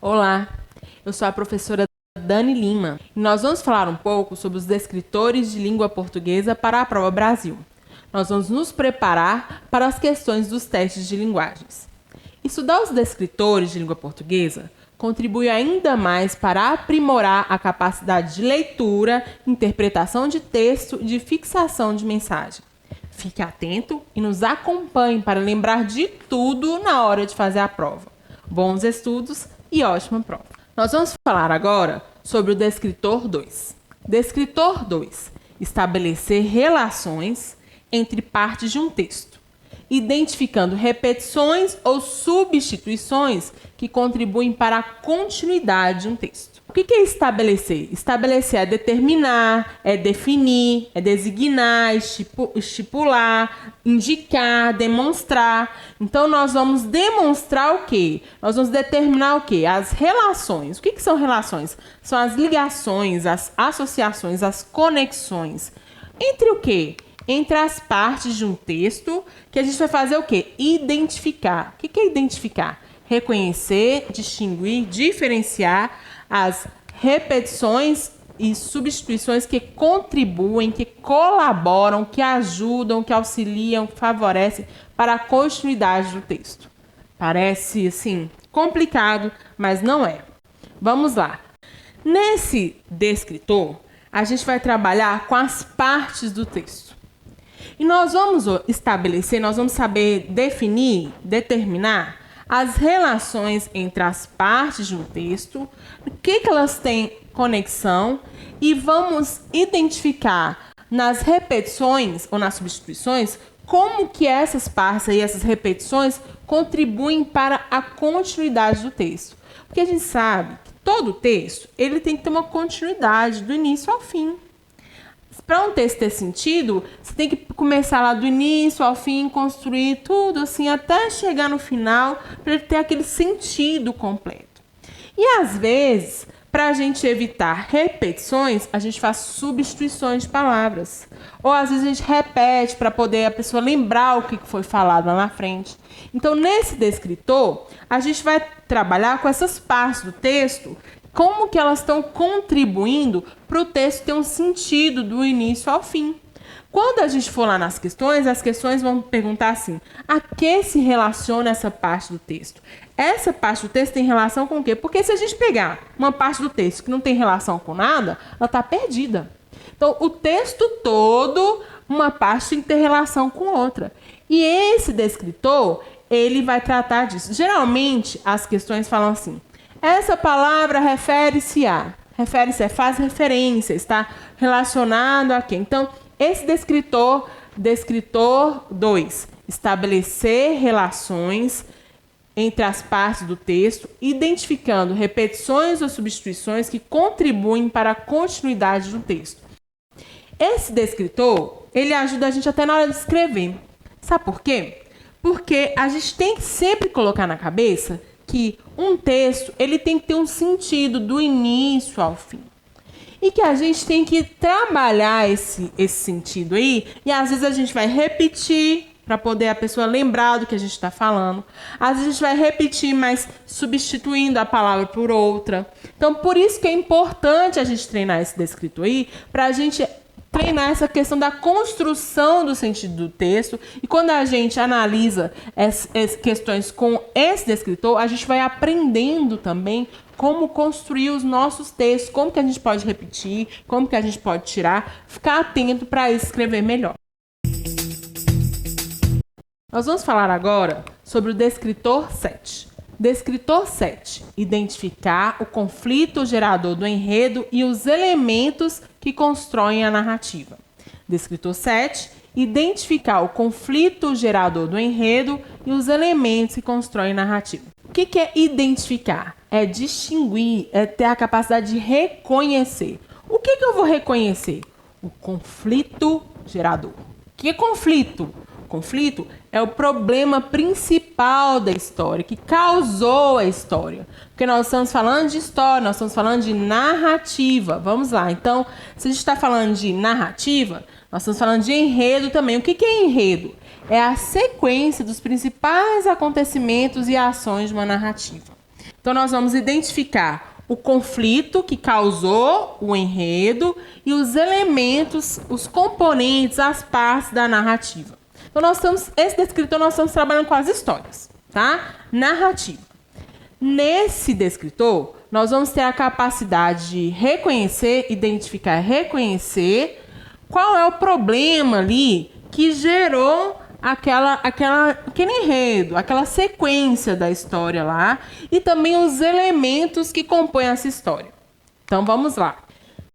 Olá, eu sou a professora Dani Lima e nós vamos falar um pouco sobre os descritores de língua portuguesa para a Prova Brasil. Nós vamos nos preparar para as questões dos testes de linguagens. Estudar os descritores de língua portuguesa contribui ainda mais para aprimorar a capacidade de leitura, interpretação de texto e de fixação de mensagem. Fique atento e nos acompanhe para lembrar de tudo na hora de fazer a prova. Bons estudos e ótima prova. Nós vamos falar agora sobre o descritor 2. Descritor 2. Estabelecer relações entre partes de um texto, identificando repetições ou substituições que contribuem para a continuidade de um texto. O que é estabelecer? Estabelecer é determinar, é definir, é designar, estipular, indicar, demonstrar. Então, nós vamos demonstrar o quê? Nós vamos determinar o quê? As relações. O que são relações? São as ligações, as associações, as conexões. Entre o quê? Entre as partes de um texto, que a gente vai fazer o quê? Identificar. O que é identificar? Reconhecer, distinguir, diferenciar as repetições e substituições que contribuem, que colaboram, que ajudam, que auxiliam, que favorecem para a continuidade do texto. Parece, assim, complicado, mas não é. Vamos lá. Nesse descritor, a gente vai trabalhar com as partes do texto. E nós vamos estabelecer, nós vamos saber definir, determinar as relações entre as partes de um texto, o que elas têm conexão, e vamos identificar nas repetições ou nas substituições como que essas partes e essas repetições contribuem para a continuidade do texto. Porque a gente sabe que todo texto ele tem que ter uma continuidade do início ao fim. Para um texto ter sentido, você tem que começar lá do início ao fim, construir tudo assim, até chegar no final, para ele ter aquele sentido completo. E às vezes, para a gente evitar repetições, a gente faz substituições de palavras. Ou às vezes a gente repete para poder a pessoa lembrar o que foi falado lá na frente. Então, nesse descritor, a gente vai trabalhar com essas partes do texto, como que elas estão contribuindo para o texto ter um sentido do início ao fim. Quando a gente for lá nas questões, as questões vão perguntar assim: a que se relaciona essa parte do texto? Essa parte do texto tem relação com o quê? Porque se a gente pegar uma parte do texto que não tem relação com nada, ela está perdida. Então, o texto todo, uma parte tem que ter relação com outra. E esse descritor, ele vai tratar disso. Geralmente, as questões falam assim: essa palavra refere-se a, faz referência, está relacionado a quê? Então, esse descritor 2, estabelecer relações entre as partes do texto, identificando repetições ou substituições que contribuem para a continuidade do texto. Esse descritor, ele ajuda a gente até na hora de escrever. Sabe por quê? Porque a gente tem que sempre colocar na cabeça que um texto ele tem que ter um sentido do início ao fim. E que a gente tem que trabalhar esse sentido aí. E às vezes a gente vai repetir para poder a pessoa lembrar do que a gente está falando. Às vezes a gente vai repetir, mas substituindo a palavra por outra. Então, por isso que é importante a gente treinar esse descritor aí, para a gente treinar essa questão da construção do sentido do texto. E quando a gente analisa essas questões com esse descritor, a gente vai aprendendo também como construir os nossos textos, como que a gente pode repetir, como que a gente pode tirar, ficar atento para escrever melhor. Nós vamos falar agora sobre o descritor 7. Descritor 7. Identificar o conflito gerador do enredo e os elementos que constroem a narrativa. Descritor 7. Identificar o conflito gerador do enredo e os elementos que constroem a narrativa. O que é identificar? É distinguir, é ter a capacidade de reconhecer. O que eu vou reconhecer? O conflito gerador. O que é conflito? Conflito é o problema principal da história, que causou a história. Porque nós estamos falando de história, nós estamos falando de narrativa. Vamos lá. Então, se a gente está falando de narrativa, nós estamos falando de enredo também. O que é enredo? É a sequência dos principais acontecimentos e ações de uma narrativa. Então, nós vamos identificar o conflito que causou o enredo e os elementos, os componentes, as partes da narrativa. Então, esse descritor, nós estamos trabalhando com as histórias, tá? Narrativa. Nesse descritor, nós vamos ter a capacidade de reconhecer, identificar, reconhecer qual é o problema ali que gerou aquele enredo, aquela sequência da história lá, e também os elementos que compõem essa história. Então, vamos lá.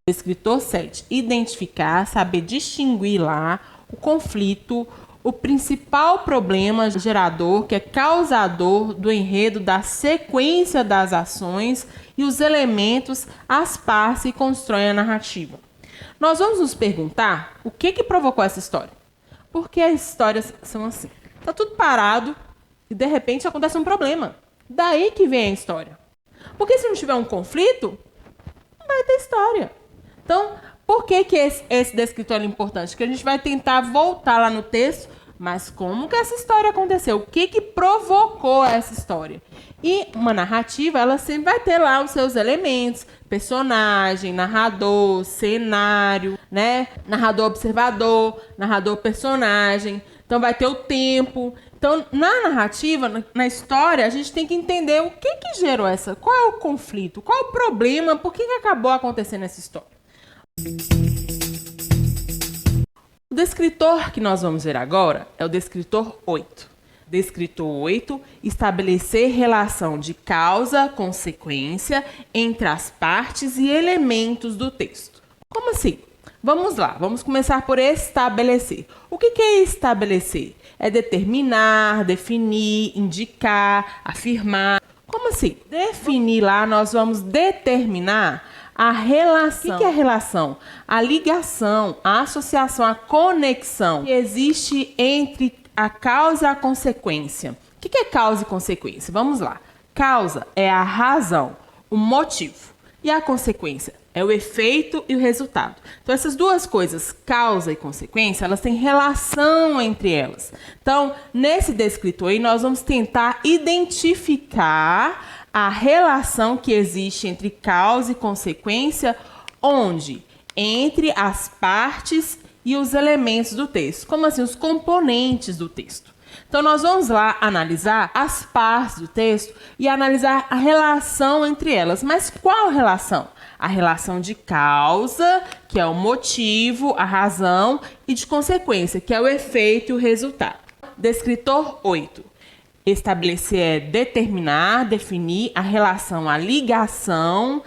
Descritor 7. Identificar, saber distinguir lá o conflito, o principal problema gerador, que é causador do enredo, da sequência das ações e os elementos, as partes que constroem a narrativa. Nós vamos nos perguntar o que provocou essa história. Por que as histórias são assim? Tá tudo parado e, de repente, acontece um problema. Daí que vem a história. Porque se não tiver um conflito, não vai ter história. Então, por que esse descritor é importante? Porque a gente vai tentar voltar lá no texto, mas como que essa história aconteceu? O que provocou essa história? E uma narrativa, ela sempre vai ter lá os seus elementos, personagem, narrador, cenário, né? Narrador observador, narrador personagem. Então vai ter o tempo. Então, na narrativa, na história, a gente tem que entender o que gerou qual é o conflito, qual é o problema, por que acabou acontecendo essa história. O descritor que nós vamos ver agora é o descritor 8. Descritor 8, estabelecer relação de causa-consequência entre as partes e elementos do texto. Como assim? Vamos lá, vamos começar por estabelecer. O que é estabelecer? É determinar, definir, indicar, afirmar. Como assim? Definir lá, nós vamos determinar a relação. O que é a relação? A ligação, a associação, a conexão que existe entre a causa e a consequência. O que é causa e consequência? Vamos lá. Causa é a razão, o motivo. E a consequência é o efeito e o resultado. Então, essas duas coisas, causa e consequência, elas têm relação entre elas. Então, nesse descritor aí, nós vamos tentar identificar a relação que existe entre causa e consequência, onde? Entre as partes e os elementos do texto. Como assim? Os componentes do texto. Então, nós vamos lá analisar as partes do texto e analisar a relação entre elas. Mas qual relação? A relação de causa, que é o motivo, a razão, e de consequência, que é o efeito e o resultado. Descritor 8. Estabelecer é determinar, definir a relação, a ligação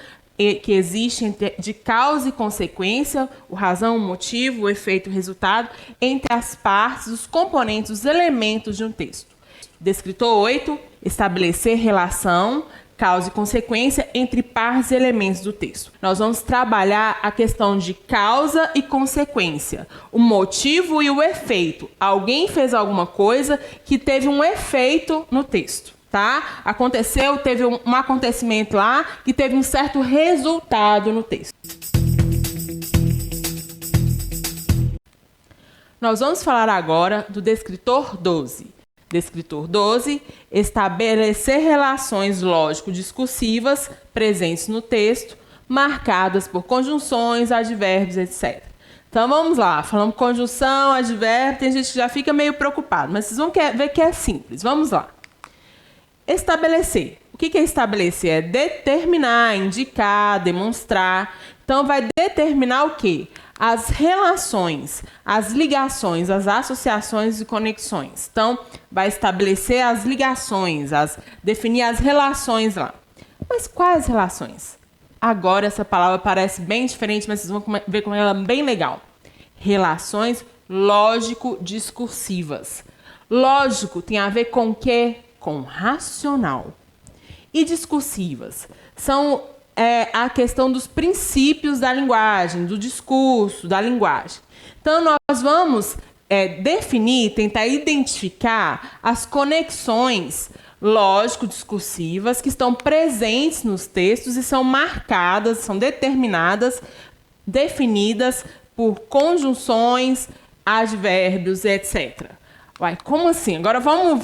que existe de causa e consequência, o razão, o motivo, o efeito, o resultado, entre as partes, os componentes, os elementos de um texto. Descritor 8, estabelecer relação, causa e consequência entre partes e elementos do texto. Nós vamos trabalhar a questão de causa e consequência, o motivo e o efeito. Alguém fez alguma coisa que teve um efeito no texto. Tá? Teve um acontecimento lá que teve um certo resultado no texto. Nós vamos falar agora do descritor 12. Descritor 12, estabelecer relações lógico-discursivas presentes no texto, marcadas por conjunções, advérbios, etc. Então vamos lá, falamos conjunção, advérbio, tem gente que já fica meio preocupado, mas vocês vão ver que é simples. Vamos lá. Estabelecer. O que é estabelecer? É determinar, indicar, demonstrar. Então, vai determinar o quê? As relações, as ligações, as associações e conexões. Então, vai estabelecer as ligações, definir as relações lá. Mas quais relações? Agora, essa palavra parece bem diferente, mas vocês vão ver como ela é bem legal. Relações lógico-discursivas. Lógico tem a ver com o quê? Com racional. E discursivas são a questão dos princípios da linguagem, do discurso, da linguagem. Então, nós vamos definir, tentar identificar as conexões lógico-discursivas que estão presentes nos textos e são marcadas, são determinadas, definidas por conjunções, advérbios, etc. Uai, como assim? Agora vamos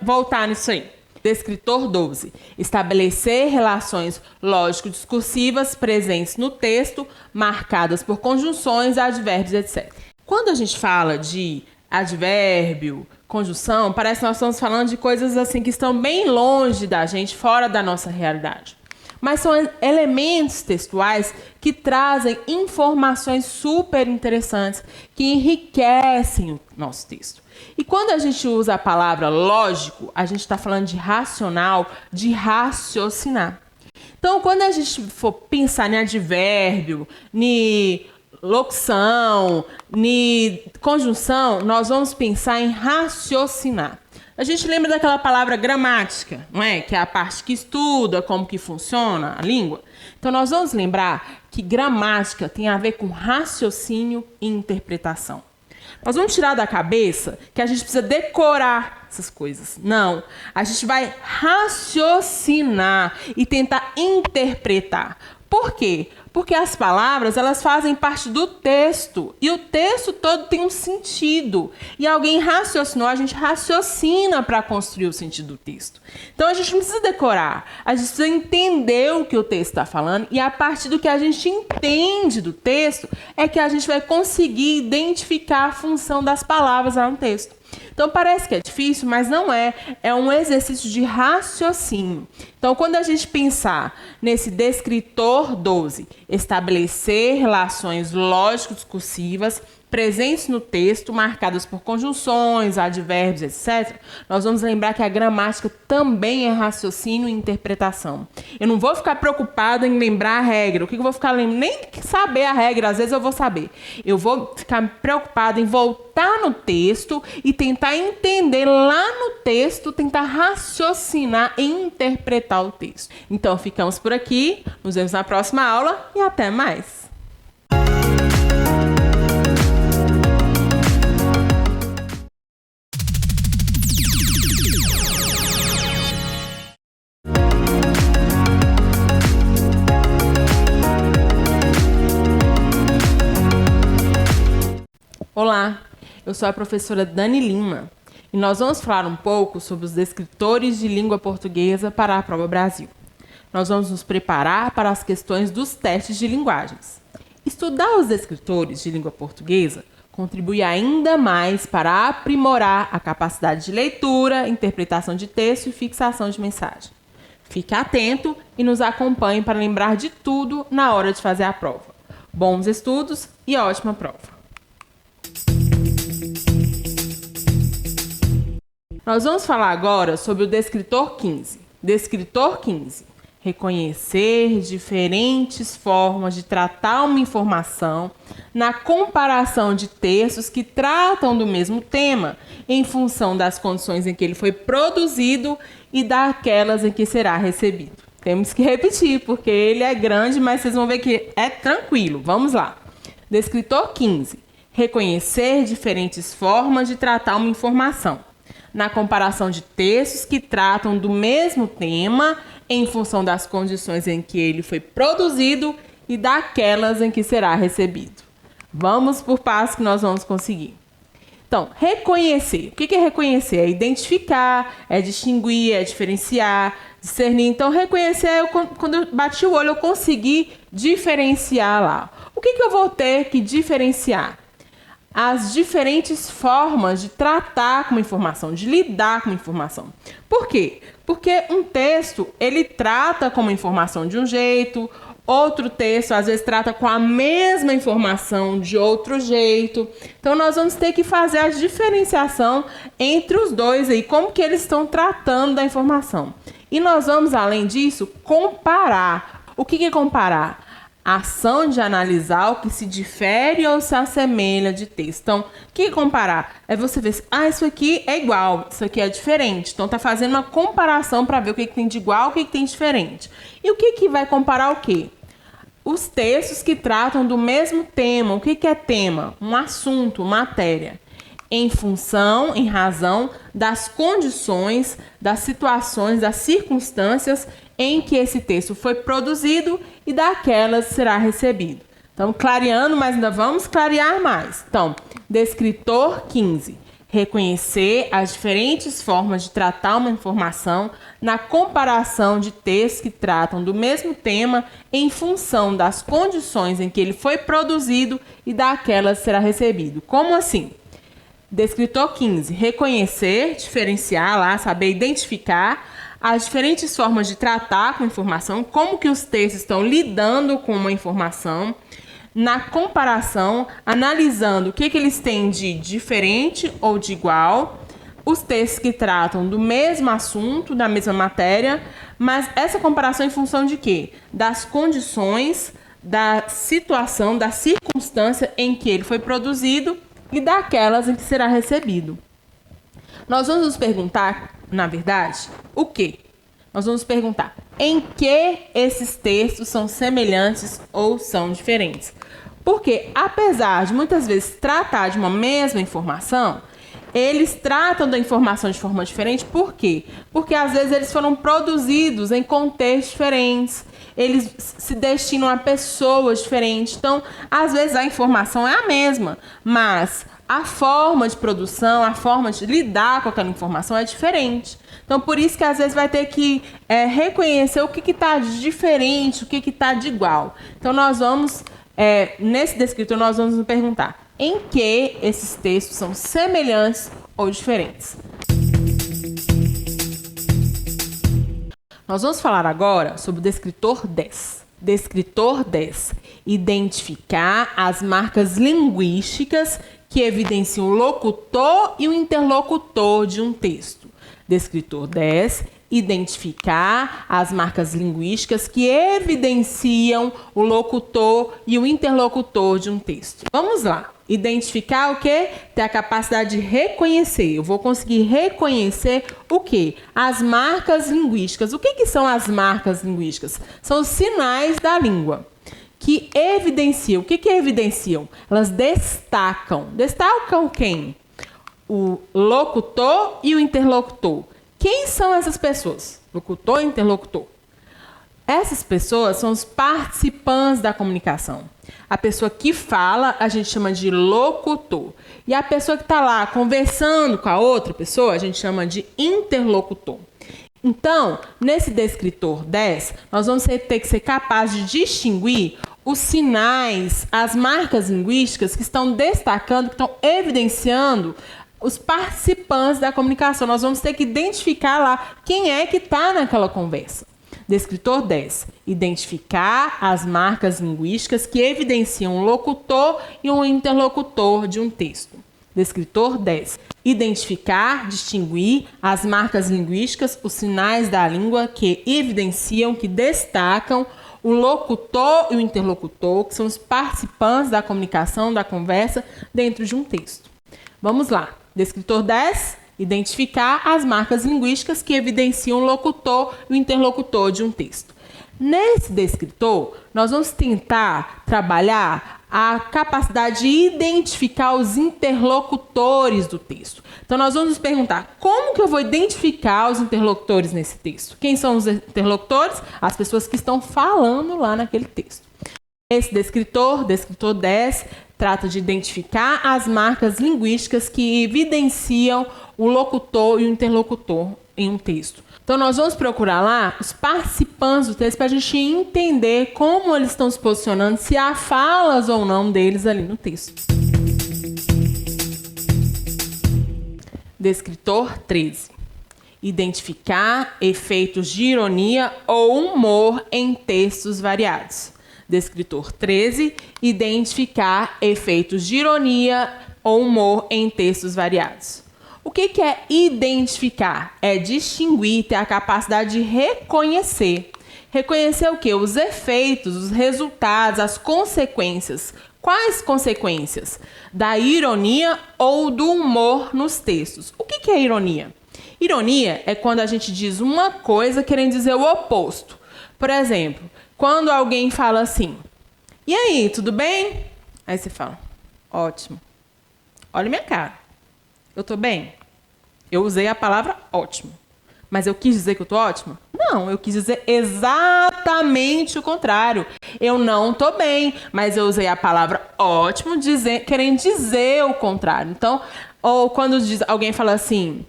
voltar nisso aí. Descritor 12. Estabelecer relações lógico-discursivas presentes no texto, marcadas por conjunções, advérbios, etc. Quando a gente fala de advérbio, conjunção, parece que nós estamos falando de coisas assim que estão bem longe da gente, fora da nossa realidade. Mas são elementos textuais que trazem informações super interessantes, que enriquecem o nosso texto. E quando a gente usa a palavra lógico, a gente está falando de racional, de raciocinar. Então, quando a gente for pensar em advérbio, em locução, em conjunção, nós vamos pensar em raciocinar. A gente lembra daquela palavra gramática, não é? Que é a parte que estuda como que funciona a língua. Então, nós vamos lembrar que gramática tem a ver com raciocínio e interpretação. Nós vamos tirar da cabeça que a gente precisa decorar essas coisas. Não, a gente vai raciocinar e tentar interpretar. Por quê? Porque as palavras, elas fazem parte do texto. E o texto todo tem um sentido. E alguém raciocinou, a gente raciocina para construir o sentido do texto. Então, a gente não precisa decorar. A gente precisa entender o que o texto está falando. E a partir do que a gente entende do texto, é que a gente vai conseguir identificar a função das palavras lá no texto. Então, parece que é difícil, mas não é. É um exercício de raciocínio. Então, quando a gente pensar nesse descritor 12, estabelecer relações lógico-discursivas presentes no texto, marcadas por conjunções, advérbios, etc., nós vamos lembrar que a gramática também é raciocínio e interpretação. Eu não vou ficar preocupada em lembrar a regra. O que eu vou ficar lembrando? Nem saber a regra, às vezes eu vou saber. Eu vou ficar preocupada em voltar no texto e tentar entender lá no texto, tentar raciocinar e interpretar o texto. Então, ficamos por aqui. Nos vemos na próxima aula e até mais! Olá, eu sou a professora Dani Lima e nós vamos falar um pouco sobre os descritores de língua portuguesa para a Prova Brasil. Nós vamos nos preparar para as questões dos testes de linguagens. Estudar os descritores de língua portuguesa contribui ainda mais para aprimorar a capacidade de leitura, interpretação de texto e fixação de mensagem. Fique atento e nos acompanhe para lembrar de tudo na hora de fazer a prova. Bons estudos e ótima prova! Nós vamos falar agora sobre o descritor 15. Descritor 15. Reconhecer diferentes formas de tratar uma informação na comparação de textos que tratam do mesmo tema, em função das condições em que ele foi produzido e daquelas em que será recebido. Temos que repetir, porque ele é grande, mas vocês vão ver que é tranquilo. Vamos lá. Descritor 15. Reconhecer diferentes formas de tratar uma informação na comparação de textos que tratam do mesmo tema em função das condições em que ele foi produzido e daquelas em que será recebido. Vamos por passos que nós vamos conseguir. Então, reconhecer. O que é reconhecer? É identificar, é distinguir, é diferenciar, discernir. Então, reconhecer é quando eu bati o olho, eu consegui diferenciar lá. O que eu vou ter que diferenciar? As diferentes formas de tratar com uma informação, de lidar com uma informação. Por quê? Porque um texto, ele trata com uma informação de um jeito, outro texto, às vezes, trata com a mesma informação de outro jeito. Então, nós vamos ter que fazer a diferenciação entre os dois aí, como que eles estão tratando da informação. E nós vamos, além disso, comparar. O que é comparar? A ação de analisar o que se difere ou se assemelha de texto. Então, o que é comparar? É você ver, isso aqui é igual, isso aqui é diferente. Então, está fazendo uma comparação para ver o que tem de igual, o que tem de diferente. E o que vai comparar o quê? Os textos que tratam do mesmo tema. O que é tema? Um assunto, matéria. Em função, em razão das condições, das situações, das circunstâncias em que esse texto foi produzido e daquelas será recebido. Então, clareando, mas ainda vamos clarear mais. Então, descritor 15. Reconhecer as diferentes formas de tratar uma informação na comparação de textos que tratam do mesmo tema em função das condições em que ele foi produzido e daquelas será recebido. Como assim? Descritor 15. Reconhecer, diferenciar lá, saber identificar as diferentes formas de tratar com informação, como que os textos estão lidando com uma informação, na comparação, analisando o que eles têm de diferente ou de igual, os textos que tratam do mesmo assunto, da mesma matéria, mas essa comparação em função de quê? Das condições, da situação, da circunstância em que ele foi produzido e daquelas em que será recebido. Nós vamos nos perguntar, na verdade, o quê? Nós vamos perguntar em que esses textos são semelhantes ou são diferentes. Porque, apesar de muitas vezes tratar de uma mesma informação, eles tratam da informação de forma diferente. Por quê? Porque às vezes eles foram produzidos em contextos diferentes, eles se destinam a pessoas diferentes. Então, às vezes a informação é a mesma, mas a forma de produção, a forma de lidar com aquela informação é diferente. Então, por isso que às vezes vai ter que reconhecer o que está de diferente, o que está de igual. Então, nós vamos, nesse descritor, nós vamos nos perguntar em que esses textos são semelhantes ou diferentes. Nós vamos falar agora sobre o descritor 10. Descritor 10. Identificar as marcas linguísticas que evidenciam o locutor e o interlocutor de um texto. Descritor 10. Identificar as marcas linguísticas que evidenciam o locutor e o interlocutor de um texto. Vamos lá. Identificar o quê? Ter a capacidade de reconhecer. Eu vou conseguir reconhecer o quê? As marcas linguísticas. O que são as marcas linguísticas? São os sinais da língua que evidenciam. O que evidenciam? Elas destacam. Destacam quem? O locutor e o interlocutor. Quem são essas pessoas? Locutor e interlocutor. Essas pessoas são os participantes da comunicação. A pessoa que fala, a gente chama de locutor. E a pessoa que está lá conversando com a outra pessoa, a gente chama de interlocutor. Então, nesse descritor 10, nós vamos ter que ser capazes de distinguir os sinais, as marcas linguísticas que estão destacando, que estão evidenciando os participantes da comunicação. Nós vamos ter que identificar lá quem é que está naquela conversa. Descritor 10. Identificar as marcas linguísticas que evidenciam um locutor e um interlocutor de um texto. Descritor 10. Identificar, distinguir as marcas linguísticas, os sinais da língua que evidenciam, que destacam o locutor e o interlocutor, que são os participantes da comunicação, da conversa, dentro de um texto. Vamos lá. Descritor 10. Identificar as marcas linguísticas que evidenciam o locutor e o interlocutor de um texto. Nesse descritor, nós vamos tentar trabalhar a capacidade de identificar os interlocutores do texto. Então, nós vamos nos perguntar como que eu vou identificar os interlocutores nesse texto? Quem são os interlocutores? As pessoas que estão falando lá naquele texto. Esse descritor 10, trata de identificar as marcas linguísticas que evidenciam o locutor e o interlocutor em um texto. Então, nós vamos procurar lá os participantes do texto para a gente entender como eles estão se posicionando, se há falas ou não deles ali no texto. Descritor 13. Identificar efeitos de ironia ou humor em textos variados. Descritor 13. Identificar efeitos de ironia ou humor em textos variados. O que é identificar? É distinguir, ter a capacidade de reconhecer. Reconhecer o quê? Os efeitos, os resultados, as consequências. Quais consequências? Da ironia ou do humor nos textos. O que é ironia? Ironia é quando a gente diz uma coisa querendo dizer o oposto. Por exemplo, quando alguém fala assim, e aí, tudo bem? Aí você fala, ótimo. Olha minha cara. Eu tô bem? Eu usei a palavra ótimo. Mas eu quis dizer que eu tô ótima? Não, eu quis dizer exatamente o contrário. Eu não tô bem, mas eu usei a palavra ótimo querendo dizer o contrário. Então, Ou quando alguém fala assim,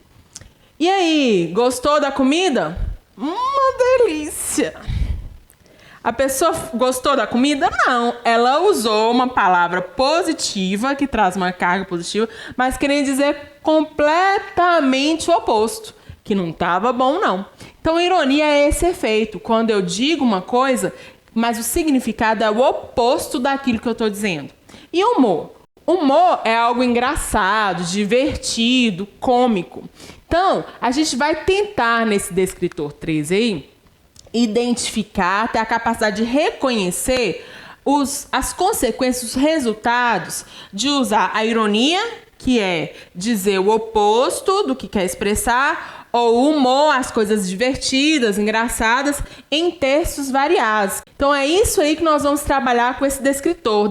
e aí, gostou da comida? Uma delícia! A pessoa gostou da comida? Não. Ela usou uma palavra positiva, que traz uma carga positiva, mas querendo dizer completamente o oposto, que não estava bom, não. Então, ironia é esse efeito. Quando eu digo uma coisa, mas o significado é o oposto daquilo que eu estou dizendo. E humor? Humor é algo engraçado, divertido, cômico. Então, a gente vai tentar, nesse descritor 13 aí, identificar, ter a capacidade de reconhecer as consequências, os resultados de usar a ironia, que é dizer o oposto do que quer expressar, ou o humor, as coisas divertidas, engraçadas, em textos variados. Então é isso aí que nós vamos trabalhar com esse descritor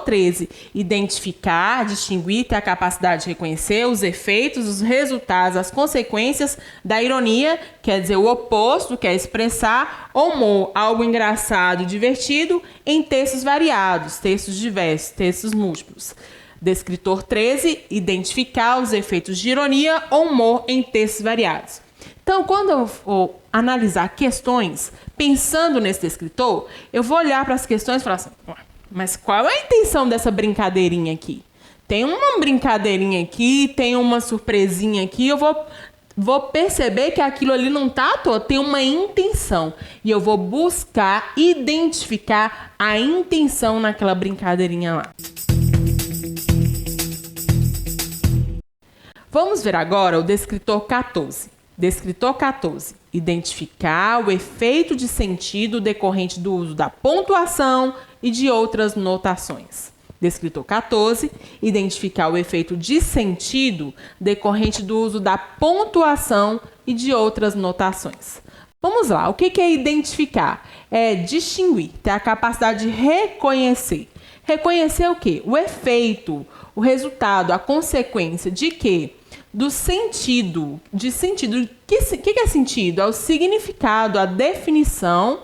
13. Identificar, distinguir, ter a capacidade de reconhecer os efeitos, os resultados, as consequências da ironia, quer dizer o oposto, quer expressar humor, algo engraçado, divertido, em textos variados, textos diversos, textos múltiplos. Descritor 13, identificar os efeitos de ironia ou humor em textos variados. Então, quando eu for analisar questões, pensando nesse descritor, eu vou olhar para as questões e falar assim, mas qual é a intenção dessa brincadeirinha aqui? Tem uma brincadeirinha aqui, tem uma surpresinha aqui, eu vou perceber que aquilo ali não está à toa, tem uma intenção. E eu vou buscar identificar a intenção naquela brincadeirinha lá. Vamos ver agora o descritor 14. Descritor 14. Identificar o efeito de sentido decorrente do uso da pontuação e de outras notações. Descritor 14. Identificar o efeito de sentido decorrente do uso da pontuação e de outras notações. Vamos lá. O que é identificar? É distinguir, ter a capacidade de reconhecer. Reconhecer o quê? O efeito, o resultado, a consequência de quê? Do sentido. De sentido. O que é sentido? É o significado, a definição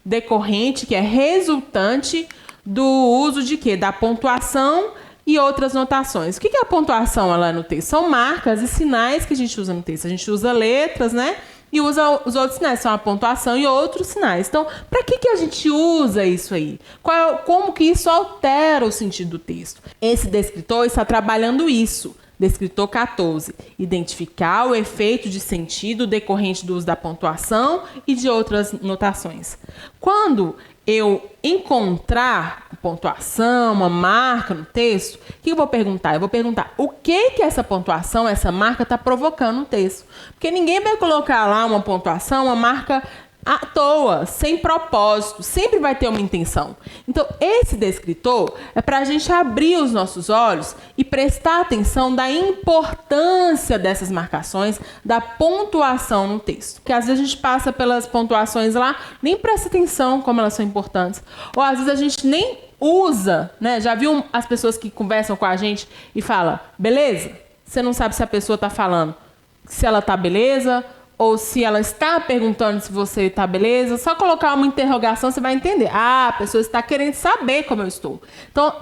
decorrente, que é resultante do uso de quê? Da pontuação e outras notações. O que é a pontuação lá no texto? São marcas e sinais que a gente usa no texto. A gente usa letras, né? E usa os outros sinais, são a pontuação e outros sinais. Então, para que a gente usa isso aí? Como que isso altera o sentido do texto? Esse descritor está trabalhando isso. Descritor 14. Identificar o efeito de sentido decorrente do uso da pontuação e de outras notações. Quando eu encontrar pontuação, uma marca no texto, o que eu vou perguntar? Eu vou perguntar o que essa pontuação, essa marca está provocando no texto. Porque ninguém vai colocar lá uma pontuação, uma marca à toa, sem propósito, sempre vai ter uma intenção. Então, esse descritor é para a gente abrir os nossos olhos e prestar atenção da importância dessas marcações, da pontuação no texto. Porque às vezes a gente passa pelas pontuações lá, nem presta atenção como elas são importantes. Ou às vezes a gente nem usa, né? Já viu as pessoas que conversam com a gente e falam, beleza? Você não sabe se a pessoa está falando se ela está beleza, ou se ela está perguntando se você está beleza, só colocar uma interrogação você vai entender. Ah, a pessoa está querendo saber como eu estou. Então,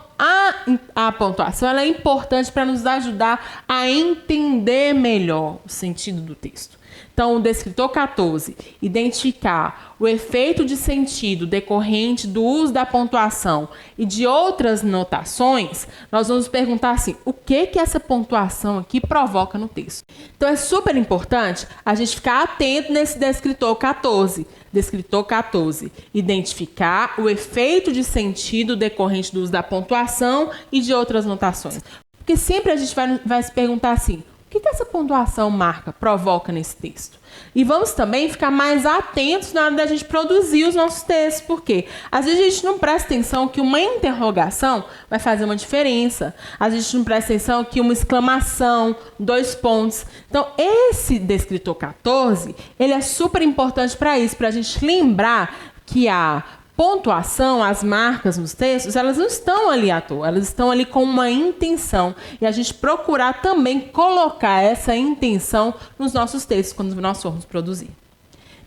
a pontuação ela é importante para nos ajudar a entender melhor o sentido do texto. Então, o descritor 14, identificar o efeito de sentido decorrente do uso da pontuação e de outras notações, nós vamos perguntar assim, o que essa pontuação aqui provoca no texto? Então, é super importante a gente ficar atento nesse descritor 14. Descritor 14, identificar o efeito de sentido decorrente do uso da pontuação e de outras notações. Porque sempre a gente vai se perguntar assim, o que essa pontuação marca, provoca nesse texto? E vamos também ficar mais atentos na hora da gente produzir os nossos textos, porque às vezes a gente não presta atenção que uma interrogação vai fazer uma diferença. Às vezes a gente não presta atenção que uma exclamação, 2 pontos. Então, esse descritor 14, ele é super importante para isso, para a gente lembrar que a pontuação, as marcas nos textos, elas não estão ali à toa, elas estão ali com uma intenção. E a gente procurar também colocar essa intenção nos nossos textos, quando nós formos produzir.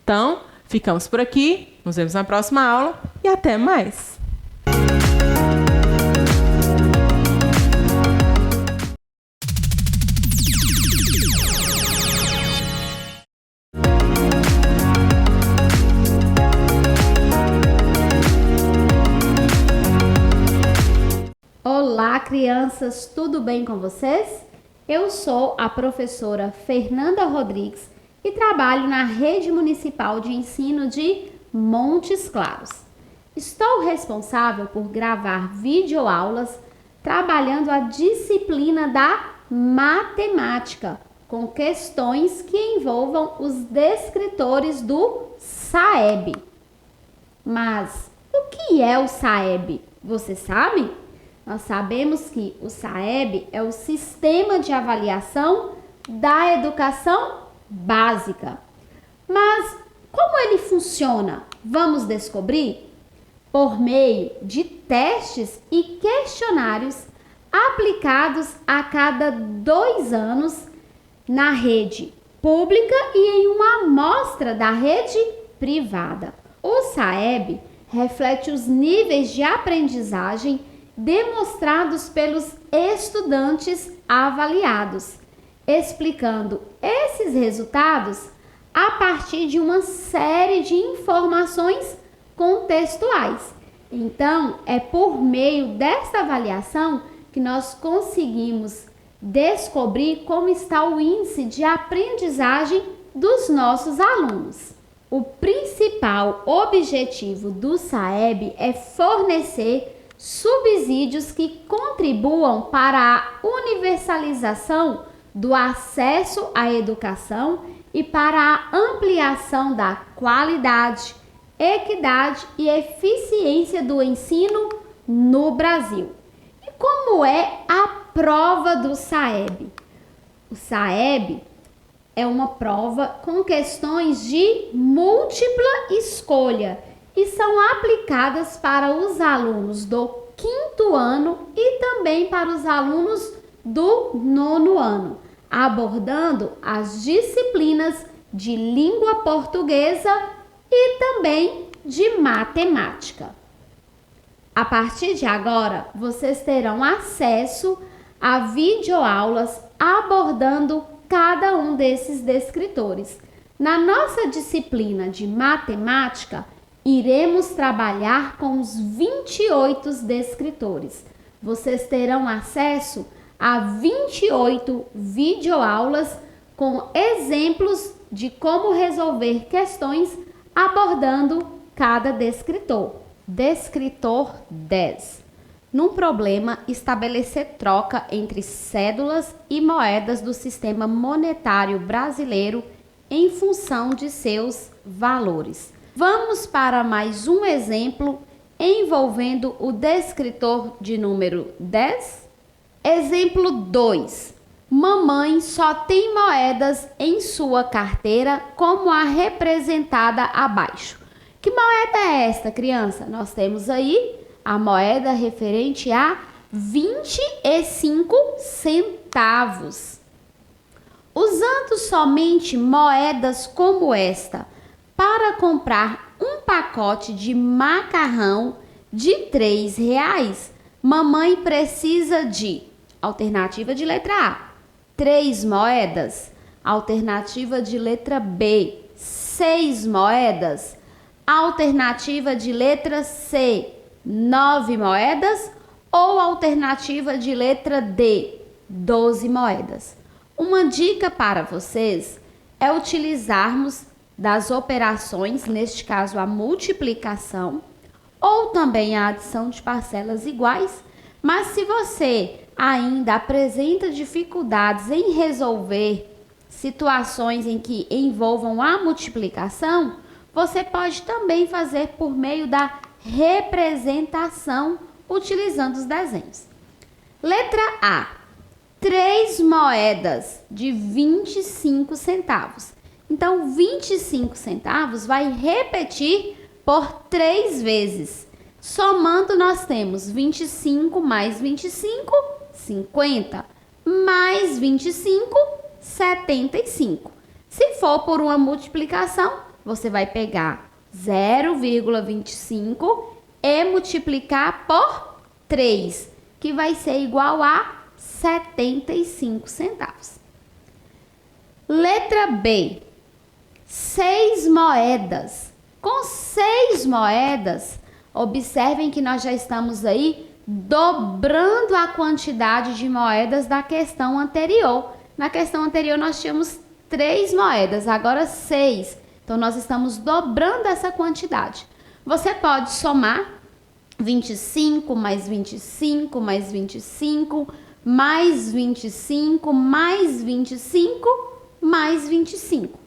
Então, ficamos por aqui, nos vemos na próxima aula e até mais! Olá, crianças, tudo bem com vocês? Eu sou a professora Fernanda Rodrigues e trabalho na Rede Municipal de Ensino de Montes Claros. Estou responsável por gravar videoaulas trabalhando a disciplina da matemática, com questões que envolvam os descritores do SAEB. Mas o que é o SAEB? Você sabe? Nós sabemos que o SAEB é o Sistema de Avaliação da Educação Básica. Mas como ele funciona? Vamos descobrir? Por meio de testes e questionários aplicados a cada 2 anos na rede pública e em uma amostra da rede privada. O SAEB reflete os níveis de aprendizagem demonstrados pelos estudantes avaliados, explicando esses resultados a partir de uma série de informações contextuais. Então, é por meio desta avaliação que nós conseguimos descobrir como está o índice de aprendizagem dos nossos alunos. O principal objetivo do SAEB é fornecer subsídios que contribuam para a universalização do acesso à educação e para a ampliação da qualidade, equidade e eficiência do ensino no Brasil. E como é a prova do SAEB? O SAEB é uma prova com questões de múltipla escolha e são aplicadas para os alunos do 5º ano e também para os alunos do 9º ano, abordando as disciplinas de língua portuguesa e também de matemática. A partir de agora, vocês terão acesso a videoaulas abordando cada um desses descritores. Na nossa disciplina de matemática, iremos trabalhar com os 28 descritores. Vocês terão acesso a 28 videoaulas com exemplos de como resolver questões abordando cada descritor. Descritor 10. Num problema, estabelecer troca entre cédulas e moedas do sistema monetário brasileiro em função de seus valores. Vamos para mais um exemplo envolvendo o descritor de número 10. Exemplo 2. Mamãe só tem moedas em sua carteira como a representada abaixo. Que moeda é esta, criança? Nós temos aí a moeda referente a 25 centavos. Usando somente moedas como esta para comprar um pacote de macarrão de R$3, mamãe precisa de, alternativa de letra A, 3 moedas, alternativa de letra B, 6 moedas, alternativa de letra C, 9 moedas ou alternativa de letra D, 12 moedas. Uma dica para vocês é utilizarmos das operações, neste caso a multiplicação, ou também a adição de parcelas iguais, mas se você ainda apresenta dificuldades em resolver situações em que envolvam a multiplicação, você pode também fazer por meio da representação utilizando os desenhos. Letra A. 3 moedas de 25 centavos. Então, 25 centavos vai repetir por 3 vezes. Somando, nós temos 25 mais 25, 50, mais 25, 75. Se for por uma multiplicação, você vai pegar 0,25 e multiplicar por 3, que vai ser igual a 75 centavos. Letra B. 6 moedas. Com 6 moedas, observem que nós já estamos aí dobrando a quantidade de moedas da questão anterior. Na questão anterior nós tínhamos 3 moedas, agora 6. Então nós estamos dobrando essa quantidade. Você pode somar 25 mais 25 mais 25 mais 25 mais 25 mais 25,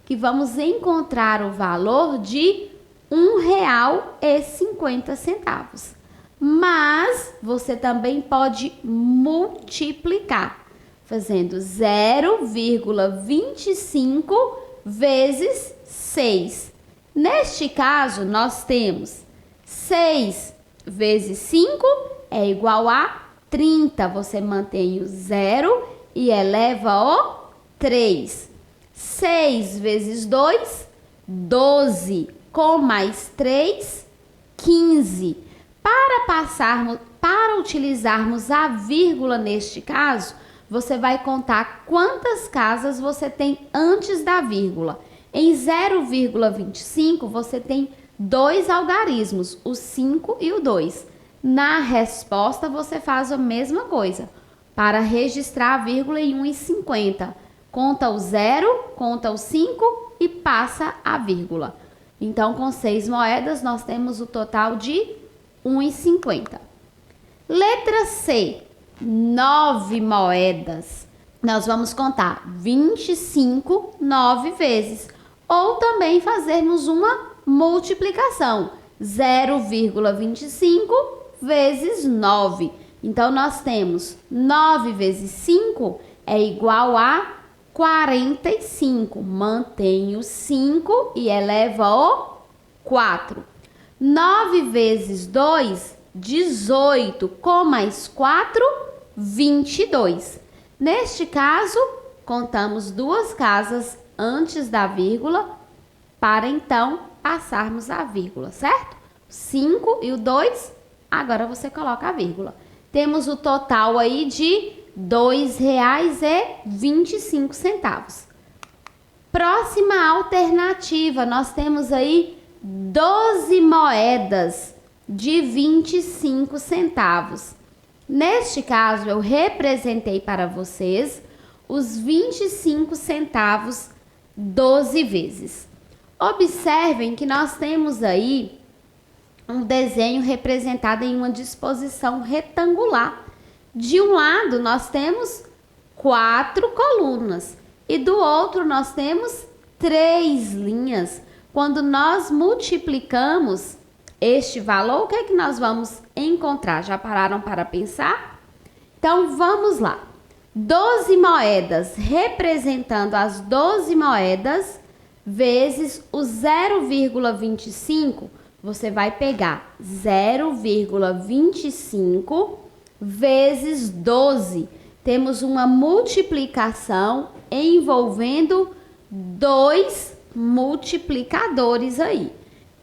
que vamos encontrar o valor de R$1,50. Mas você também pode multiplicar, fazendo 0,25 vezes 6. Neste caso, nós temos 6 vezes 5 é igual a 30. Você mantém o 0 e eleva o 3. 6 vezes 2, 12. Com mais 3, 15. Para utilizarmos a vírgula neste caso, você vai contar quantas casas você tem antes da vírgula. Em 0,25, você tem 2 algarismos, o 5 e o 2. Na resposta, você faz a mesma coisa. Para registrar a vírgula em 1,50, conta o 0, conta o 5 e passa a vírgula. Então, com 6 moedas, nós temos o total de 1,50. Letra C, 9 moedas. Nós vamos contar 25 9 vezes. Ou também fazermos uma multiplicação. 0,25 vezes 9. Então, nós temos 9 vezes 5 é igual a 45. Mantém o 5 e eleva o 4. 9 vezes 2, 18. Com mais 4, 22. Neste caso, contamos 2 casas antes da vírgula para então passarmos a vírgula, certo? 5 e o 2, agora você coloca a vírgula. Temos o total aí de R$2,25. Próxima alternativa, nós temos aí 12 moedas de 25 centavos. Neste caso, eu representei para vocês os 25 centavos 12 vezes. Observem que nós temos aí um desenho representado em uma disposição retangular. De um lado, nós temos 4 colunas e do outro nós temos 3 linhas. Quando nós multiplicamos este valor, o que é que nós vamos encontrar? Já pararam para pensar? Então, vamos lá. 12 moedas, representando as 12 moedas, vezes o 0,25, você vai pegar 0,25 vezes 12. Temos uma multiplicação envolvendo 2 multiplicadores aí.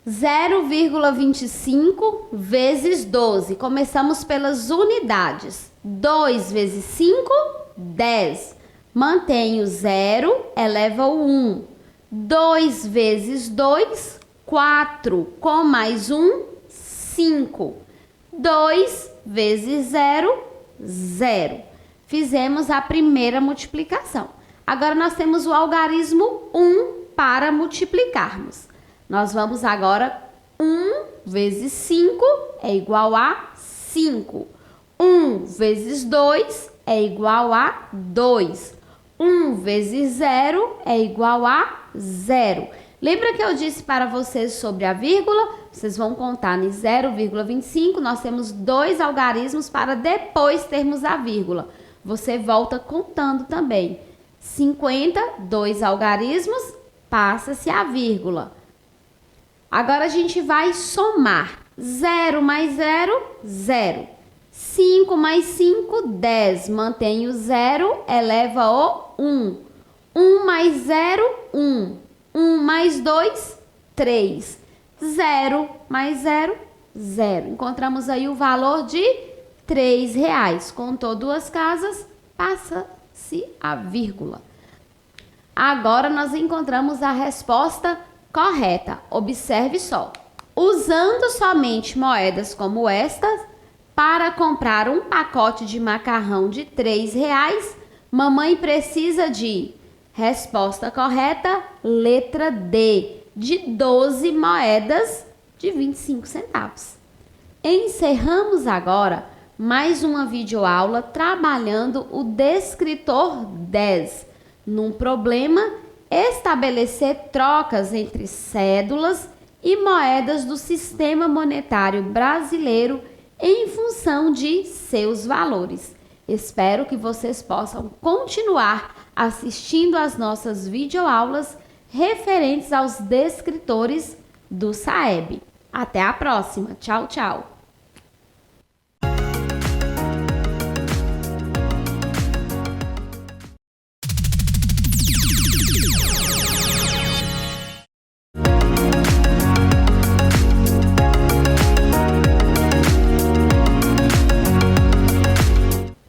0,25 vezes 12. Começamos pelas unidades. 2 vezes 5, 10. Mantém o 0, eleva o 1. 2 vezes 2, 4. Com mais 1, 5. 2 vezes 0, 0. Fizemos a primeira multiplicação. Agora nós temos o algarismo 1 para multiplicarmos. Nós vamos agora, 1 vezes 5 é igual a 5. 1 vezes 2 é igual a 2. 1 vezes 0 é igual a 0. Lembra que eu disse para vocês sobre a vírgula? Vocês vão contar em 0,25, nós temos 2 algarismos para depois termos a vírgula. Você volta contando também. 50, 2 algarismos, passa-se a vírgula. Agora a gente vai somar. 0 mais 0, 0. 5 mais 5, 10. Mantém o 0, eleva o 1. 1 mais 0, 1. 1 mais 2, 3. 0 mais 0, 0. Encontramos aí o valor de R$3. Contou 2 casas, passa-se a vírgula. Agora nós encontramos a resposta correta. Observe só. Usando somente moedas como estas, Para comprar um pacote de macarrão de R$ 3, mamãe precisa de... Resposta correta, letra D, de 12 moedas de 25 centavos. Encerramos agora mais uma videoaula trabalhando o descritor 10. Num problema, estabelecer trocas entre cédulas e moedas do sistema monetário brasileiro em função de seus valores. Espero que vocês possam continuar assistindo às nossas videoaulas referentes aos descritores do SAEB. Até a próxima. Tchau, tchau.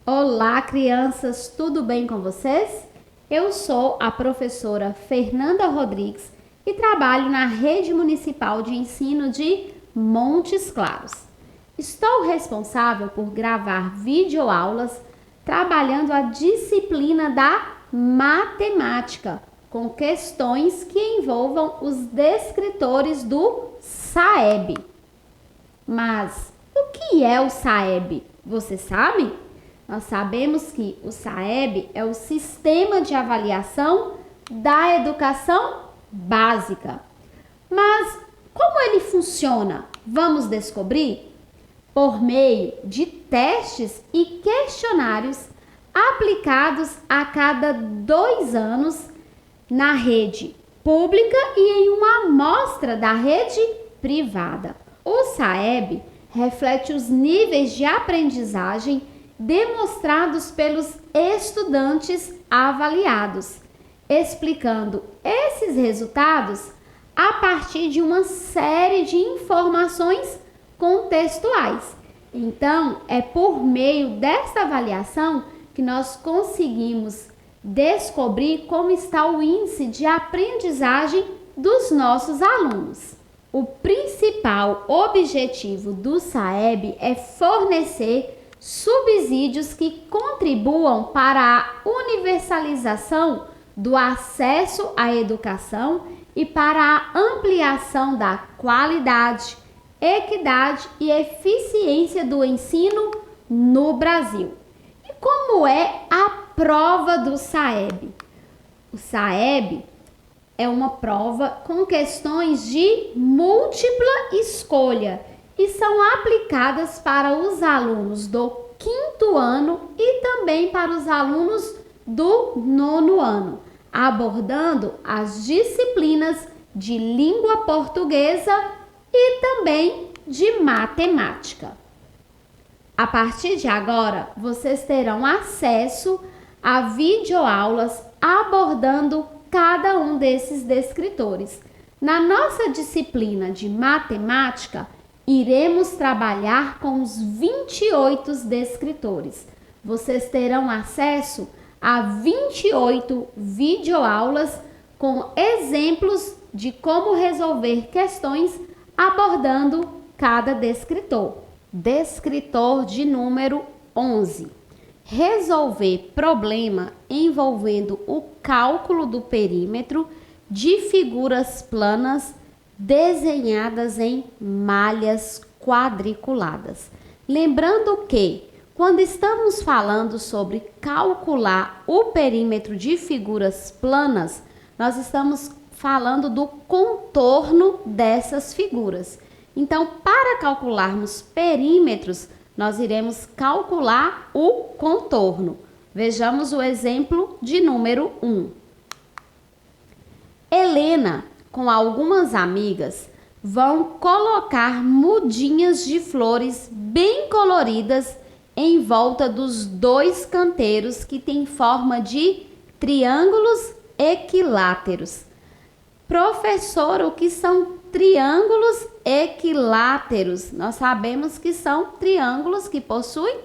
Olá, crianças, tudo bem com vocês? Eu sou a professora Fernanda Rodrigues e trabalho na Rede Municipal de Ensino de Montes Claros. Estou responsável por gravar videoaulas trabalhando a disciplina da matemática, com questões que envolvam os descritores do SAEB. Mas o que é o SAEB? Você sabe? Nós sabemos que o SAEB é o Sistema de Avaliação da Educação Básica. Mas como ele funciona? Vamos descobrir? Por meio de testes e questionários aplicados a cada 2 anos na rede pública e em uma amostra da rede privada. O SAEB reflete os níveis de aprendizagem demonstrados pelos estudantes avaliados, explicando esses resultados a partir de uma série de informações contextuais. Então, é por meio dessa avaliação que nós conseguimos descobrir como está o índice de aprendizagem dos nossos alunos. O principal objetivo do SAEB é fornecer subsídios que contribuam para a universalização do acesso à educação e para a ampliação da qualidade, equidade e eficiência do ensino no Brasil. E como é a prova do SAEB? O SAEB é uma prova com questões de múltipla escolha e são aplicadas para os alunos do 5º ano e também para os alunos do 9º ano, abordando as disciplinas de língua portuguesa e também de matemática. A partir de agora, vocês terão acesso a videoaulas abordando cada um desses descritores. Na nossa disciplina de matemática, iremos trabalhar com os 28 descritores. Vocês terão acesso a 28 videoaulas com exemplos de como resolver questões abordando cada descritor. Descritor de número 11. Resolver problema envolvendo o cálculo do perímetro de figuras planas desenhadas em malhas quadriculadas. Lembrando que, quando estamos falando sobre calcular o perímetro de figuras planas, nós estamos falando do contorno dessas figuras. Então, para calcularmos perímetros, nós iremos calcular o contorno. Vejamos o exemplo de número 1. Helena, com algumas amigas, vão colocar mudinhas de flores bem coloridas em volta dos 2 canteiros que têm forma de triângulos equiláteros. Professor, o que são triângulos equiláteros? Nós sabemos que são triângulos que possuem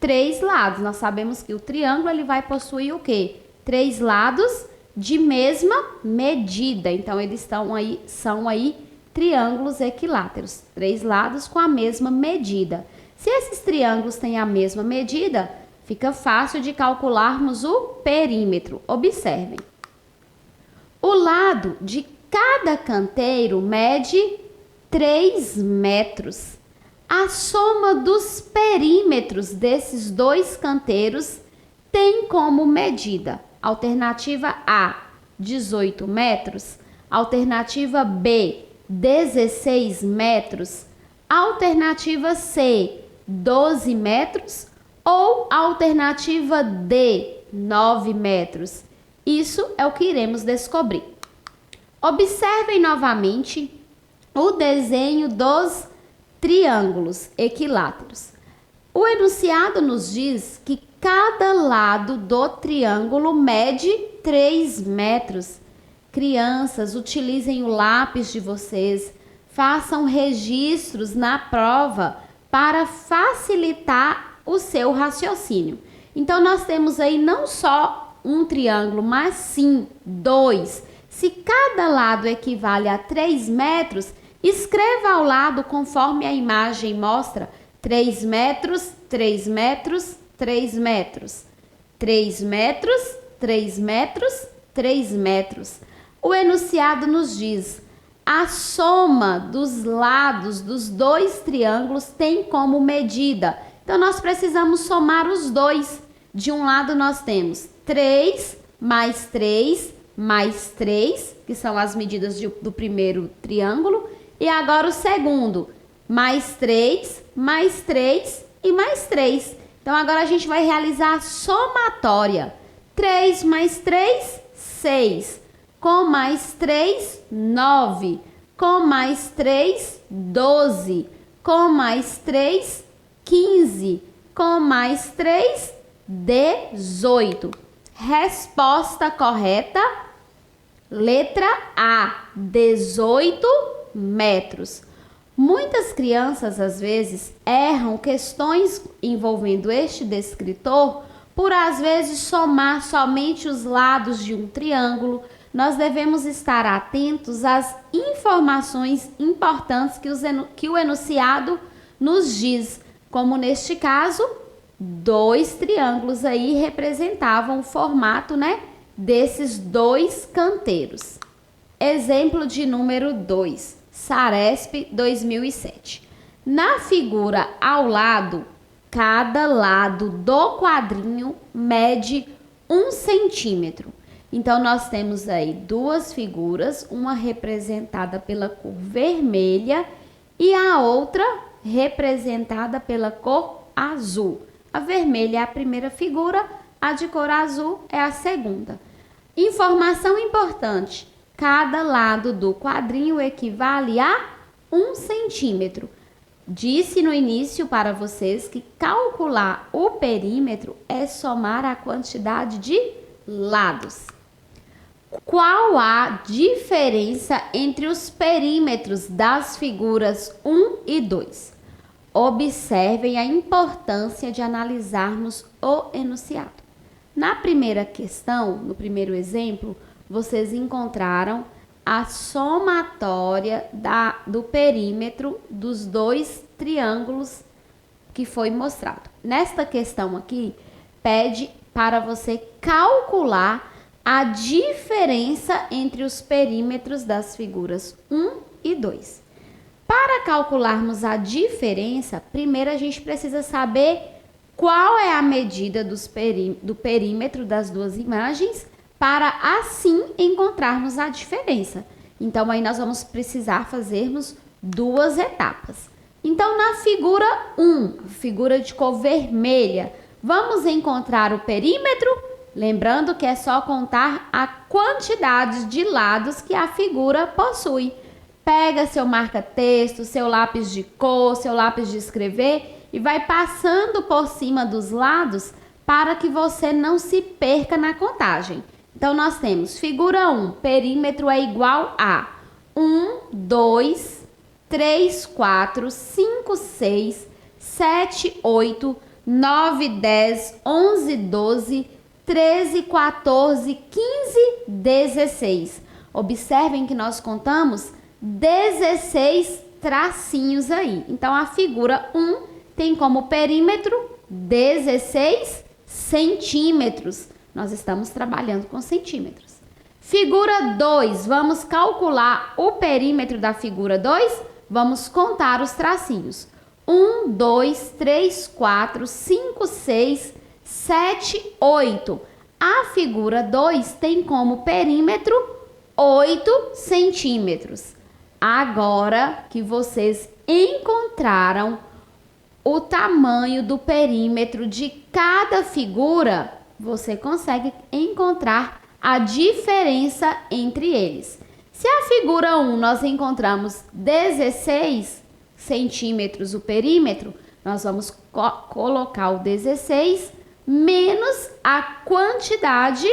3 lados. Nós sabemos que o triângulo ele vai possuir o quê? 3 lados de mesma medida. Então, eles são aí triângulos equiláteros, 3 lados com a mesma medida. Se esses triângulos têm a mesma medida, fica fácil de calcularmos o perímetro. Observem. O lado de cada canteiro mede 3 metros. A soma dos perímetros desses dois canteiros tem como medida: alternativa A, 18 metros, alternativa B, 16 metros, alternativa C, 12 metros ou alternativa D, 9 metros. Isso é o que iremos descobrir. Observem novamente o desenho dos triângulos equiláteros. O enunciado nos diz que cada lado do triângulo mede 3 metros. Crianças, utilizem o lápis de vocês, façam registros na prova para facilitar o seu raciocínio. Então, nós temos aí não só um triângulo, mas sim 2. Se cada lado equivale a 3 metros, escreva ao lado conforme a imagem mostra: 3 metros, 3 metros, 3 metros, 3 metros, 3 metros, 3 metros. O enunciado nos diz: a soma dos lados dos dois triângulos tem como medida. Então, nós precisamos somar os dois. De um lado, nós temos 3 mais 3 mais 3, que são as medidas do primeiro triângulo. E agora o segundo, mais 3 e mais 3. Então, agora a gente vai realizar a somatória. 3 mais 3, 6. Com mais 3, 9. Com mais 3, 12. Com mais 3, 15. Com mais 3, 18. Resposta correta, letra A, 18 metros. Muitas crianças, às vezes, erram questões envolvendo este descritor por, às vezes, somar somente os lados de um triângulo. Nós devemos estar atentos às informações importantes que o enunciado nos diz, como neste caso, 2 triângulos aí representavam o formato, desses 2 canteiros. Exemplo de número 2, Saresp 2007. Na figura ao lado, cada lado do quadrinho mede 1 centímetro. Então, nós temos aí 2 figuras, uma representada pela cor vermelha e a outra representada pela cor azul. A vermelha é a primeira figura, a de cor azul é a segunda. Informação importante: cada lado do quadrinho equivale a 1 centímetro. Disse no início para vocês que calcular o perímetro é somar a quantidade de lados. Qual a diferença entre os perímetros das figuras 1 e 2? Observem a importância de analisarmos o enunciado. Na primeira questão, no primeiro exemplo, vocês encontraram a somatória do perímetro dos 2 triângulos que foi mostrado. Nesta questão aqui, pede para você calcular a diferença entre os perímetros das figuras 1 e 2. Para calcularmos a diferença, primeiro a gente precisa saber qual é a medida do perímetro das 2 imagens, para assim encontrarmos a diferença. Então, aí nós vamos precisar fazermos 2 etapas. Então, na figura 1, figura de cor vermelha, vamos encontrar o perímetro. Lembrando que é só contar a quantidade de lados que a figura possui. Pega seu marca-texto, seu lápis de cor, seu lápis de escrever e vai passando por cima dos lados para que você não se perca na contagem. Então, nós temos figura 1, perímetro é igual a 1, 2, 3, 4, 5, 6, 7, 8, 9, 10, 11, 12, 13, 14, 15, 16. Observem que nós contamos 16 tracinhos aí. Então, a figura 1 tem como perímetro 16 centímetros. Nós estamos trabalhando com centímetros. Figura 2, vamos calcular o perímetro da figura 2? Vamos contar os tracinhos. 1, 2, 3, 4, 5, 6, 7, 8. A figura 2 tem como perímetro 8 centímetros. Agora que vocês encontraram o tamanho do perímetro de cada figura, você consegue encontrar a diferença entre eles. Se a figura 1 nós encontramos 16 centímetros o perímetro, nós vamos colocar o 16 menos a quantidade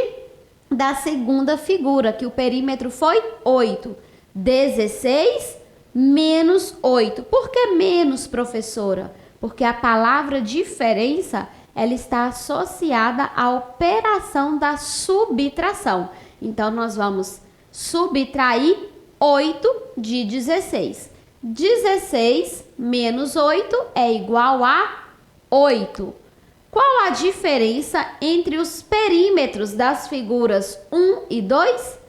da segunda figura, que o perímetro foi 8. 16 menos 8. Por que menos, professora? Porque a palavra diferença, ela está associada à operação da subtração. Então, nós vamos subtrair 8 de 16. 16 menos 8 é igual a 8. Qual a diferença entre os perímetros das figuras 1 e 2?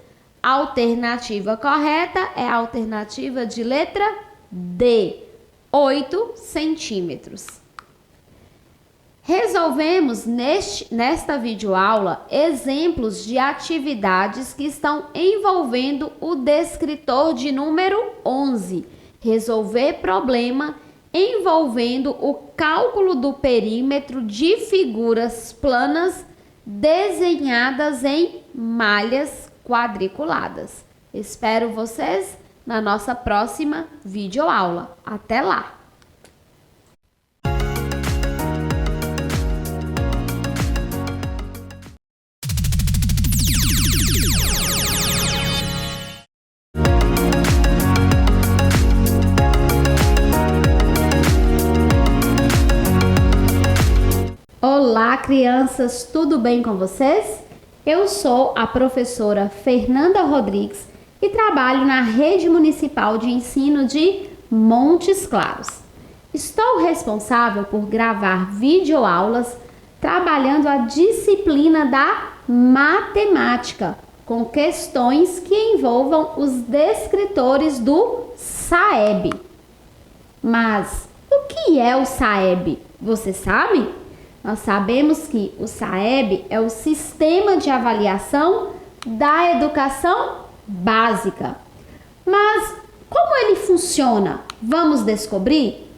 A alternativa correta é a alternativa de letra D, 8 centímetros. Resolvemos nesta videoaula exemplos de atividades que estão envolvendo o descritor de número 11. Resolver problema envolvendo o cálculo do perímetro de figuras planas desenhadas em malhas quadriculadas. Espero vocês na nossa próxima videoaula. Até lá! Olá, crianças, tudo bem com vocês? Eu sou a professora Fernanda Rodrigues e trabalho na Rede Municipal de Ensino de Montes Claros. Estou responsável por gravar videoaulas trabalhando a disciplina da matemática, com questões que envolvam os descritores do SAEB. Mas o que é o SAEB? Você sabe? Nós sabemos que o SAEB é o Sistema de Avaliação da Educação Básica. Mas como ele funciona? Vamos descobrir?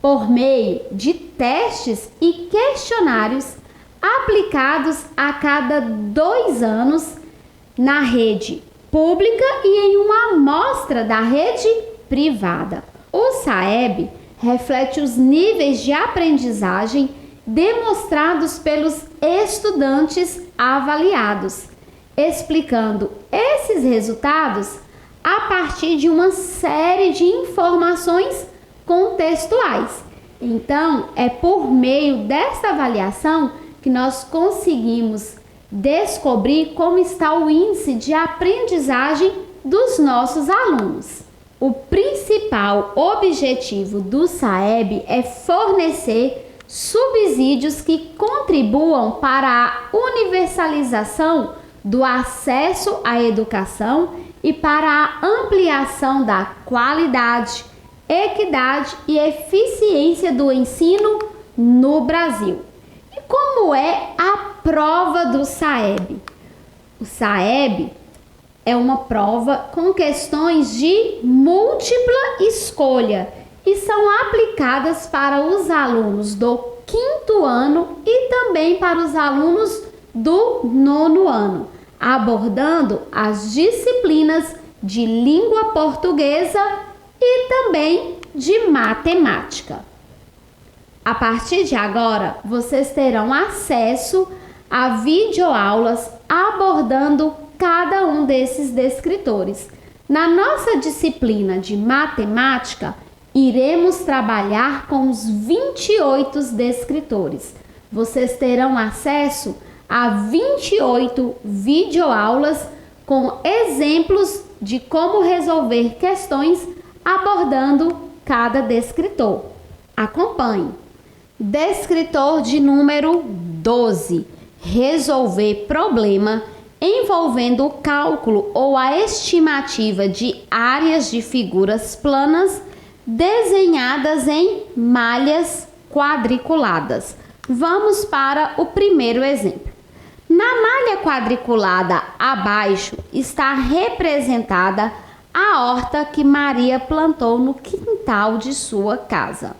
Por meio de testes e questionários aplicados a cada 2 anos na rede pública e em uma amostra da rede privada. O SAEB reflete os níveis de aprendizagem demonstrados pelos estudantes avaliados, explicando esses resultados a partir de uma série de informações contextuais. Então, é por meio desta avaliação que nós conseguimos descobrir como está o índice de aprendizagem dos nossos alunos. O principal objetivo do SAEB é fornecer subsídios que contribuam para a universalização do acesso à educação e para a ampliação da qualidade, equidade e eficiência do ensino no Brasil. E como é a prova do SAEB? O SAEB é uma prova com questões de múltipla escolha e são aplicadas para os alunos do 5º ano e também para os alunos do 9º ano, abordando as disciplinas de língua portuguesa e também de matemática. A partir de agora, vocês terão acesso a videoaulas abordando cada um desses descritores. Na nossa disciplina de matemática, iremos trabalhar com os 28 descritores. Vocês terão acesso a 28 videoaulas com exemplos de como resolver questões abordando cada descritor. Acompanhe. Descritor de número 12. Resolver problema envolvendo o cálculo ou a estimativa de áreas de figuras planas desenhadas em malhas quadriculadas. Vamos para o primeiro exemplo. Na malha quadriculada abaixo está representada a horta que Maria plantou no quintal de sua casa.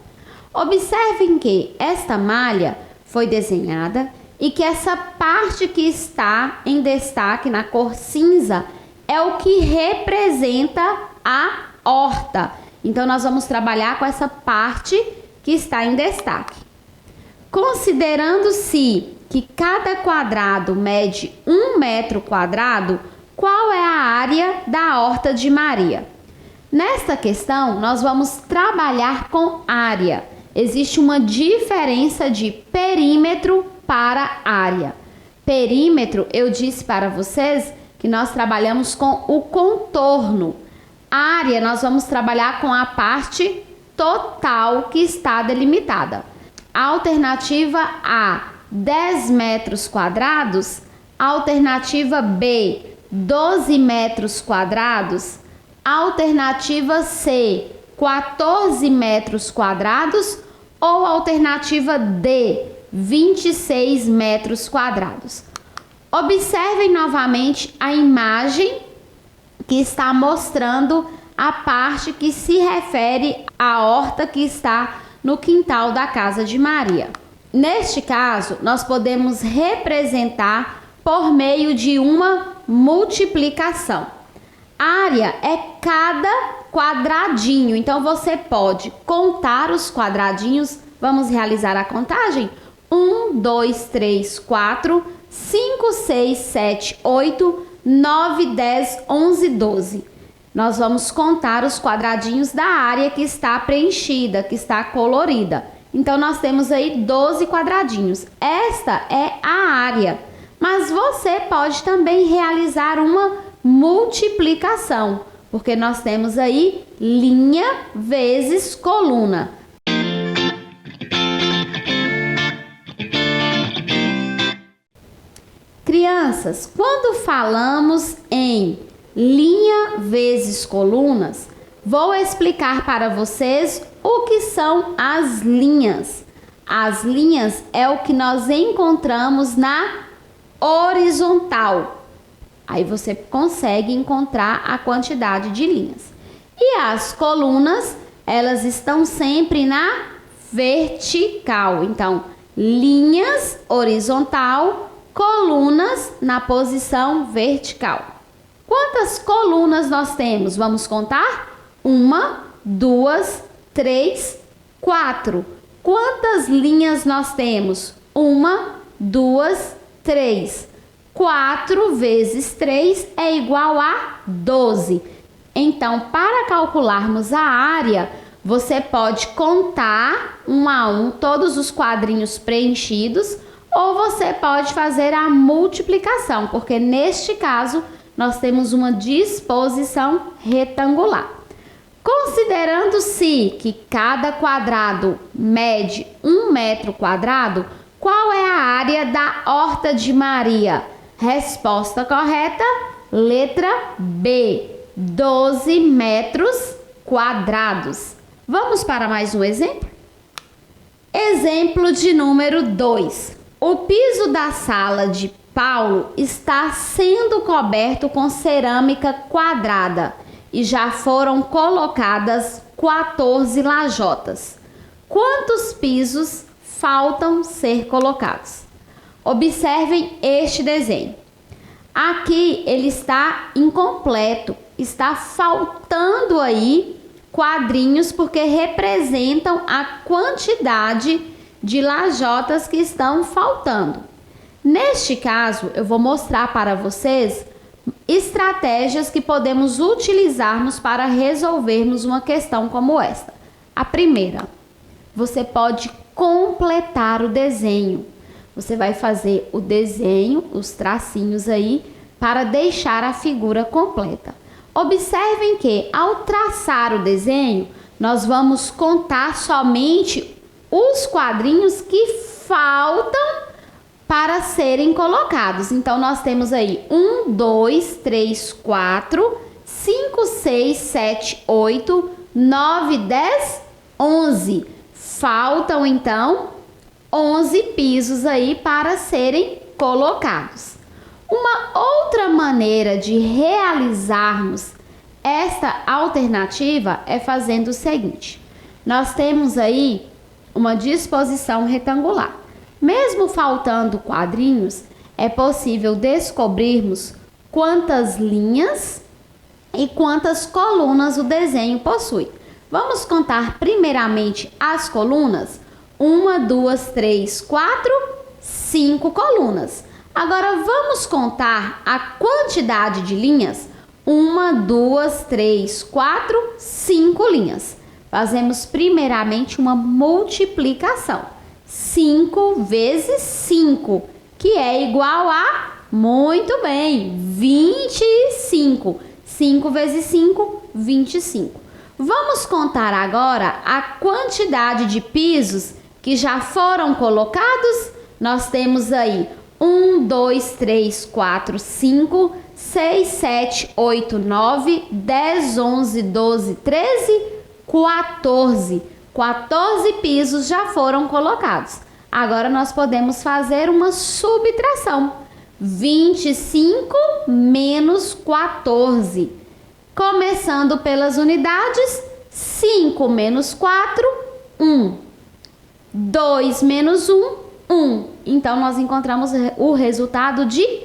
Observem que esta malha foi desenhada e que essa parte que está em destaque na cor cinza é o que representa a horta. Então, nós vamos trabalhar com essa parte que está em destaque. Considerando-se que cada quadrado mede 1 metro quadrado, qual é a área da horta de Maria? Nesta questão, nós vamos trabalhar com área. Existe uma diferença de perímetro para área. Perímetro, eu disse para vocês que nós trabalhamos com o contorno. Área, nós vamos trabalhar com a parte total que está delimitada. Alternativa A, 10 metros quadrados. Alternativa B, 12 metros quadrados. Alternativa C, 14 metros quadrados. Ou alternativa D, 26 metros quadrados. Observem novamente a imagem que está mostrando a parte que se refere à horta que está no quintal da casa de Maria. Neste caso, nós podemos representar por meio de uma multiplicação. Área é cada quadradinho, então você pode contar os quadradinhos. Vamos realizar a contagem? 1, 2, 3, 4, 5, 6, 7, 8, 9, 10, 11, 12. Nós vamos contar os quadradinhos da área que está preenchida, que está colorida. Então, nós temos aí 12 quadradinhos. Esta é a área. Mas você pode também realizar uma multiplicação, porque nós temos aí linha vezes coluna. Crianças, quando falamos em linha vezes colunas, vou explicar para vocês o que são as linhas. As linhas é o que nós encontramos na horizontal. Aí você consegue encontrar a quantidade de linhas. E as colunas, elas estão sempre na vertical. Então, linhas horizontal, colunas na posição vertical. Quantas colunas nós temos? Vamos contar? 1, 2, 3, 4. Quantas linhas nós temos? 1, 2, 3. 4 vezes 3 é igual a 12. Então, para calcularmos a área, você pode contar 1 a 1 todos os quadrinhos preenchidos, ou você pode fazer a multiplicação, porque neste caso nós temos uma disposição retangular. Considerando-se que cada quadrado mede 1 metro quadrado, qual é a área da horta de Maria? Resposta correta, letra B, 12 metros quadrados. Vamos para mais um exemplo? Exemplo de número 2. O piso da sala de Paulo está sendo coberto com cerâmica quadrada e já foram colocadas 14 lajotas. Quantos pisos faltam ser colocados? Observem este desenho. Aqui ele está incompleto, está faltando aí quadrinhos porque representam a quantidade de lajotas que estão faltando. Neste caso, eu vou mostrar para vocês estratégias que podemos utilizarmos para resolvermos uma questão como esta. A primeira, você pode completar o desenho. Você vai fazer o desenho, os tracinhos aí, para deixar a figura completa. Observem que, ao traçar o desenho, nós vamos contar somente os quadrinhos que faltam para serem colocados. Então, nós temos aí 1, 2, 3, 4, 5, 6, 7, 8, 9, 10, 11. Faltam, então, 11 pisos aí para serem colocados. Uma outra maneira de realizarmos esta alternativa é fazendo o seguinte. Nós temos aí uma disposição retangular. Mesmo faltando quadrinhos, é possível descobrirmos quantas linhas e quantas colunas o desenho possui. Vamos contar primeiramente as colunas. 1, 2, 3, 4, 5 colunas. Agora vamos contar a quantidade de linhas. 1, 2, 3, 4, 5 linhas. Fazemos primeiramente uma multiplicação. 5 vezes 5, que é igual a, muito bem, 25. 5 vezes 5, 25. Vamos contar agora a quantidade de pisos que já foram colocados. Nós temos aí 1, 2, 3, 4, 5, 6, 7, 8, 9, 10, 11, 12, 13, 14. 14 pisos já foram colocados. Agora nós podemos fazer uma subtração. 25 menos 14. Começando pelas unidades, 5 menos 4, 1. 2 menos 1, 1. Então, nós encontramos o resultado de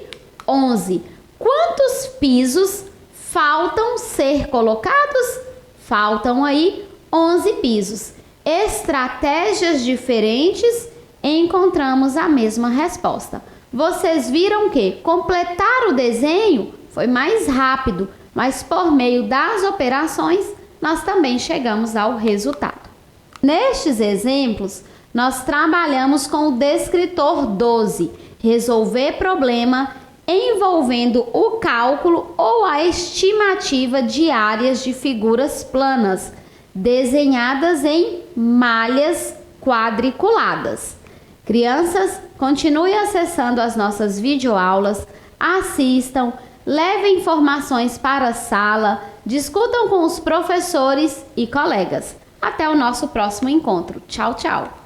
11. Quantos pisos faltam ser colocados? Faltam aí 11 pisos. Estratégias diferentes, encontramos a mesma resposta. Vocês viram que completar o desenho foi mais rápido, mas por meio das operações, nós também chegamos ao resultado. Nestes exemplos, nós trabalhamos com o descritor 12, resolver problema envolvendo o cálculo ou a estimativa de áreas de figuras planas, desenhadas em malhas quadriculadas. Crianças, continue acessando as nossas videoaulas, assistam, levem informações para a sala, discutam com os professores e colegas. Até o nosso próximo encontro. Tchau, tchau!